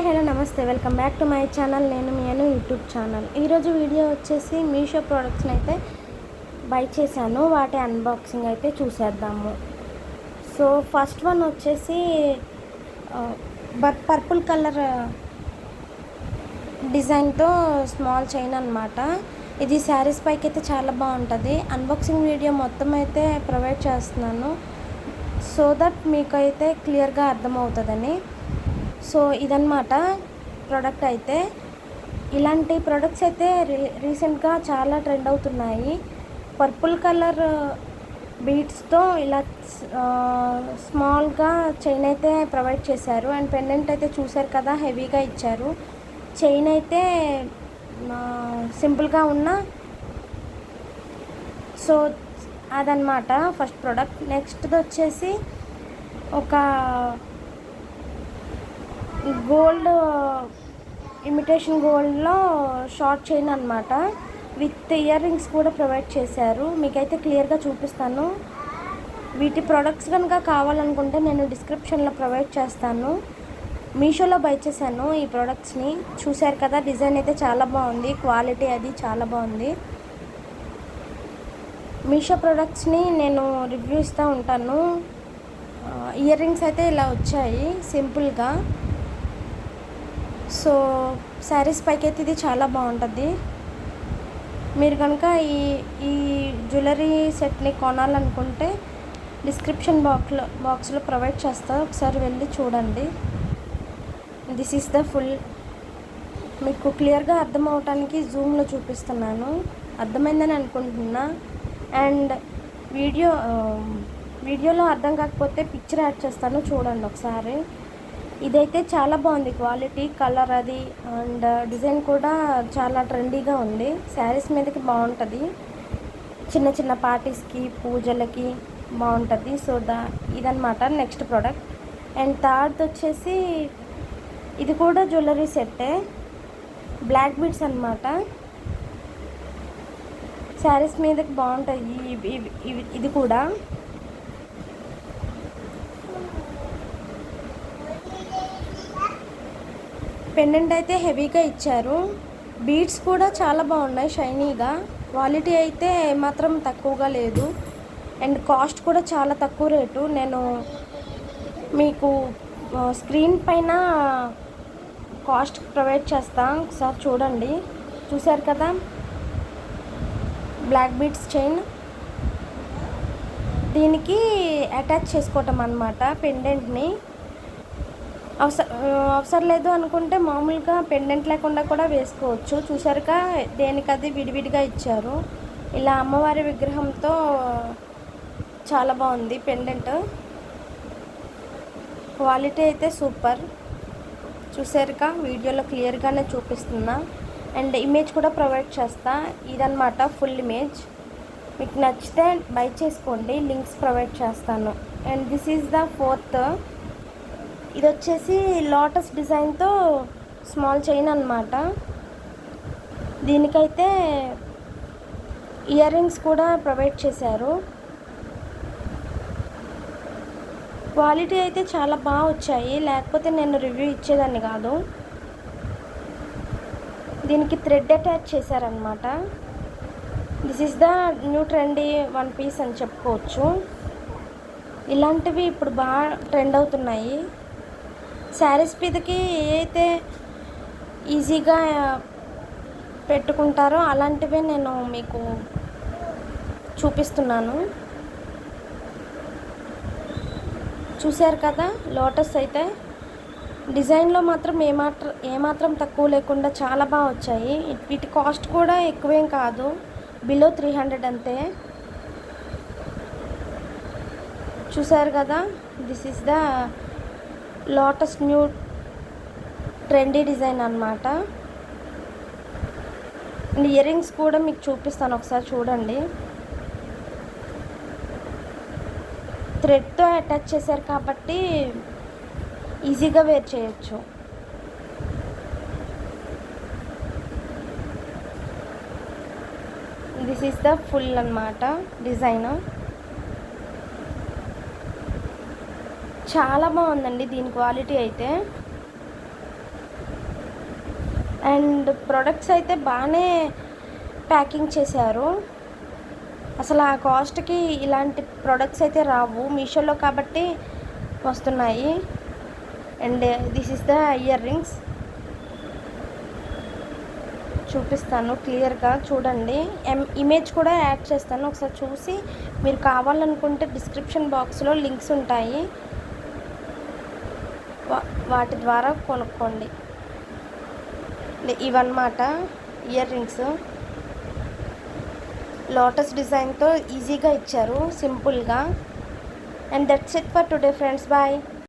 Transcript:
Hello నమస్తే, welcome back to my channel. నేను మీ YouTube channel. ఈరోజు వీడియో వచ్చేసి మీషో ప్రోడక్ట్స్ని అయితే బై చేశాను, వాటి అన్బాక్సింగ్ అయితే చూసేద్దాము. సో ఫస్ట్ వన్ వచ్చేసి పర్పుల్ కలర్ డిజైన్తో స్మాల్ చైన్ అనమాట. ఇది శారీస్ పైకి అయితే చాలా బాగుంటుంది. అన్బాక్సింగ్ వీడియో మొత్తం అయితే ప్రొవైడ్ చేస్తున్నాను సో దట్ మీకు అయితే క్లియర్గా అర్థమవుతుందని. సో ఇదన్నమాట ప్రోడక్ట్ అయితే. ఇలాంటి ప్రోడక్ట్స్ అయితే రీసెంట్గా చాలా ట్రెండ్ అవుతున్నాయి. పర్పుల్ కలర్ బీడ్స్తో ఇలా స్మాల్గా చైన్ అయితే ప్రొవైడ్ చేశారు. అండ్ పెండెంట్ అయితే చూసారు కదా, హెవీగా ఇచ్చారు. చైన్ అయితే సింపుల్గా ఉన్న. సో అదనమాట ఫస్ట్ ప్రోడక్ట్. నెక్స్ట్ది వచ్చేసి ఒక గోల్డ్ ఇమిటేషన్ గోల్డ్లో షార్ట్ చైన్ అనమాట, విత్ ఇయర్ రింగ్స్ కూడా ప్రొవైడ్ చేశారు. మీకైతే క్లియర్గా చూపిస్తాను. వీటి ప్రోడక్ట్స్ కనుక కావాలనుకుంటే నేను డిస్క్రిప్షన్లో ప్రొవైడ్ చేస్తాను. మీషోలో బై చేశాను ఈ ప్రోడక్ట్స్ని. చూశారు కదా, డిజైన్ అయితే చాలా బాగుంది, క్వాలిటీ అది చాలా బాగుంది. మీషో ప్రోడక్ట్స్ని నేను రివ్యూ ఇస్తూ ఉంటాను. ఇయర్ రింగ్స్ అయితే ఇలా వచ్చాయి సింపుల్గా. సో శారీస్ పైకి అయితే ఇది చాలా బాగుంటుంది. మీరు కనుక ఈ జ్యువెలరీ సెట్ని కొనాలనుకుంటే డిస్క్రిప్షన్ బాక్స్లో ప్రొవైడ్ చేస్తా, ఒకసారి వెళ్ళి చూడండి. This is the full. మీకు క్లియర్గా అర్థం అవటానికి జూమ్లో చూపిస్తున్నాను, అర్థమైందని అనుకుంటున్నా. అండ్ వీడియోలో అర్థం కాకపోతే పిక్చర్ యాడ్ చేస్తాను, చూడండి ఒకసారి. ఇదైతే చాలా బాగుంది, క్వాలిటీ, కలర్ అది, అండ్ డిజైన్ కూడా చాలా ట్రెండీగా ఉంది. శారీస్ మీదకి బాగుంటుంది, చిన్న చిన్న పార్టీస్కి, పూజలకి బాగుంటుంది. సో ఇదన్నమాట నెక్స్ట్ ప్రోడక్ట్. అండ్ థర్డ్ వచ్చేసి ఇది కూడా జ్యువెలరీ సెట్టే, బ్లాక్ బీడ్స్ అనమాట. శారీస్ మీదకి బాగుంటుంది ఇది కూడా. పెండెంట్ అయితే హెవీగా ఇచ్చారు. బీడ్స్ కూడా చాలా బాగున్నాయి, షైనీగా. క్వాలిటీ అయితే మాత్రం తక్కువగా లేదు. అండ్ కాస్ట్ కూడా చాలా తక్కువ రేటు. నేను మీకు స్క్రీన్ పైన కాస్ట్ ప్రొవైడ్ చేస్తాను, ఒకసారి చూడండి. చూశారు కదా, బ్లాక్ బీడ్స్ చైన్. దీనికి అటాచ్ చేసుకోవటం అన్నమాట పెండెంట్ని. అవసరం లేదు అనుకుంటే మామూలుగా పెండెంట్ లేకుండా కూడా వేసుకోవచ్చు. చూసారుగా, దేనికది విడివిడిగా ఇచ్చారు. ఇలా అమ్మవారి విగ్రహంతో చాలా బాగుంది పెండెంట్. క్వాలిటీ అయితే సూపర్. చూసారుగా, వీడియోలో క్లియర్గానే చూపిస్తున్నా. అండ్ ఇమేజ్ కూడా ప్రొవైడ్ చేస్తా. ఇదన్నమాట ఫుల్ ఇమేజ్. మీకు నచ్చితే బై చేసుకోండి, లింక్స్ ప్రొవైడ్ చేస్తాను. And this is the fourth. ఇది వచ్చేసి లోటస్ డిజైన్తో స్మాల్ చైన్ అన్నమాట. దీనికైతే ఇయర్ రింగ్స్ కూడా ప్రొవైడ్ చేశారు. క్వాలిటీ అయితే చాలా బాగా వచ్చాయి, లేకపోతే నేను రివ్యూ ఇచ్చేదాన్ని కాదు. దీనికి థ్రెడ్ అటాచ్ చేశారనమాట. This is the new trendy one piece అని చెప్పుకోవచ్చు. ఇలాంటివి ఇప్పుడు బాగా ట్రెండ్ అవుతున్నాయి. శారీస్ మీదకి అయితే ఈజీగా పెట్టుకుంటారో అలాంటివే నేను మీకు చూపిస్తున్నాను. చూశారు కదా, లోటస్ అయితే డిజైన్లో మాత్రం ఏమాత్రం తక్కువ లేకుండా చాలా బాగా వచ్చాయి. వీటి కాస్ట్ కూడా ఎక్కువేం కాదు, బిలో 300 అంతే. చూశారు కదా, this is the lotus new trendy design అన్నమాట. అండ్ ఇయర్ రింగ్స్ కూడా మీకు చూపిస్తాను, ఒకసారి చూడండి. థ్రెడ్తో అటాచ్ చేశారు కాబట్టి ఈజీగా వేర్ చేయొచ్చు. దిస్ ఈస్ ద ఫుల్ అన్నమాట డిజైన్. చాలా బాగుందండి దీని క్వాలిటీ అయితే. అండ్ ప్రొడక్ట్స్ అయితే బాగానే ప్యాకింగ్ చేశారు. అసలు ఆ కాస్ట్కి ఇలాంటి ప్రొడక్ట్స్ అయితే రావు మీషోలో కాబట్టి వస్తున్నాయి. And this is the ear rings, చూపిస్తాను క్లియర్గా చూడండి. ఇమేజ్ కూడా యాడ్ చేస్తాను, ఒకసారి చూసి మీరు కావాలనుకుంటే డిస్క్రిప్షన్ బాక్స్లో లింక్స్ ఉంటాయి, వాటి ద్వారా కొనుక్కోండి. ఇవన్నమాట ఇయర్ రింగ్స్, లోటస్ డిజైన్తో ఈజీగా ఇచ్చారు సింపుల్గా. And that's it for today friends, bye.